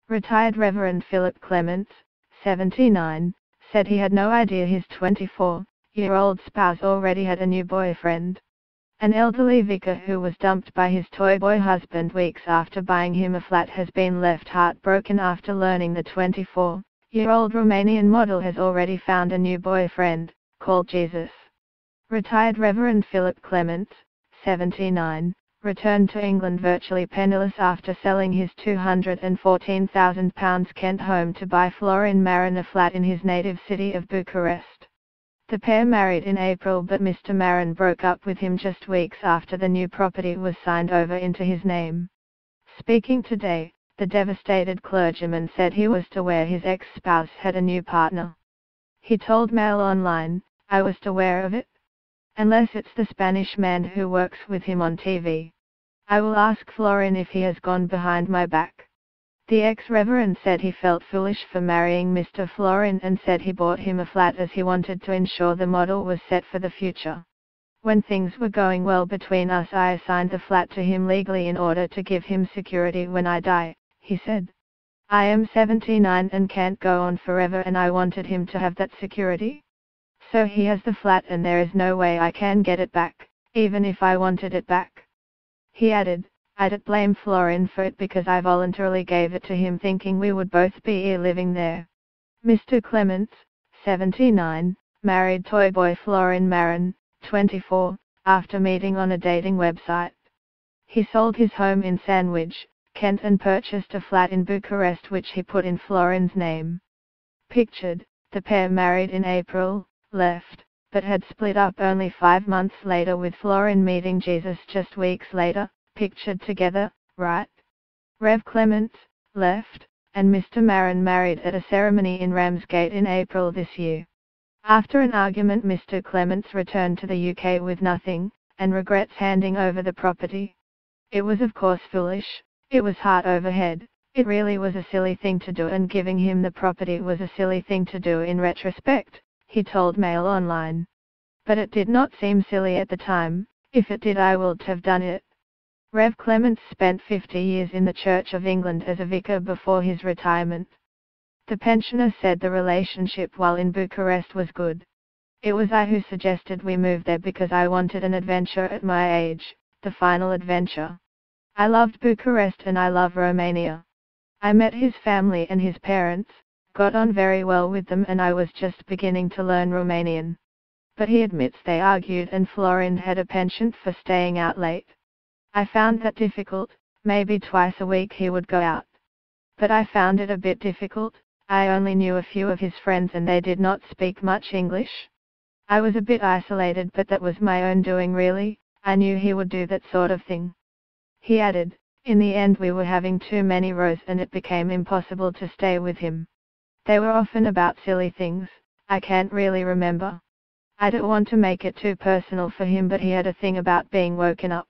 Retired Reverend Philip Clements, 79, said he had no idea his 24-year-old spouse already had a new boyfriend. An elderly vicar who was dumped by his toy boy husband weeks after buying him a flat has been left heartbroken after learning the 24-year-old Romanian model has already found a new boyfriend, called Jesus. Retired Reverend Philip Clements, 79, returned to England virtually penniless after selling his £214,000 Kent home to buy Florin Marin a flat in his native city of Bucharest. The pair married in April, but Mr. Marin broke up with him just weeks after the new property was signed over into his name. Speaking today, the devastated clergyman said he was aware his ex-spouse had a new partner. He told Mail Online, "I was aware of it. Unless it's the Spanish man who works with him on TV. I will ask Florin if he has gone behind my back." The ex-reverend said he felt foolish for marrying Mr. Florin and said he bought him a flat as he wanted to ensure the model was set for the future. "When things were going well between us, I assigned the flat to him legally in order to give him security when I die," he said. "I am 79 and can't go on forever, and I wanted him to have that security. So he has the flat and there is no way I can get it back, even if I wanted it back." He added, "I don't blame Florin for it because I voluntarily gave it to him thinking we would both be here living there." Mr. Clements, 79, married toy boy Florin Marin, 24, after meeting on a dating website. He sold his home in Sandwich, Kent and purchased a flat in Bucharest which he put in Florin's name. Pictured, the pair married in April, left, but had split up only 5 months later with Florin meeting Jesus just weeks later, pictured together, right? Rev Clements, left, and Mr. Marin married at a ceremony in Ramsgate in April this year. After an argument, Mr. Clements returned to the UK with nothing, and regrets handing over the property. "It was of course foolish, it was heart over head, it really was a silly thing to do, and giving him the property was a silly thing to do in retrospect," he told Mail Online. "But it did not seem silly at the time. If it did, I would have done it." Rev Clements spent 50 years in the Church of England as a vicar before his retirement. The pensioner said the relationship while in Bucharest was good. "It was I who suggested we move there because I wanted an adventure at my age, the final adventure. I loved Bucharest and I love Romania. I met his family and his parents, got on very well with them, and I was just beginning to learn Romanian." But he admits they argued and Florin had a penchant for staying out late. "I found that difficult. Maybe twice a week he would go out. But I found it a bit difficult. I only knew a few of his friends and they did not speak much English. I was a bit isolated, but that was my own doing really. I knew he would do that sort of thing." He added, "In the end we were having too many rows and it became impossible to stay with him. They were often about silly things, I can't really remember. I don't want to make it too personal for him, but he had a thing about being woken up.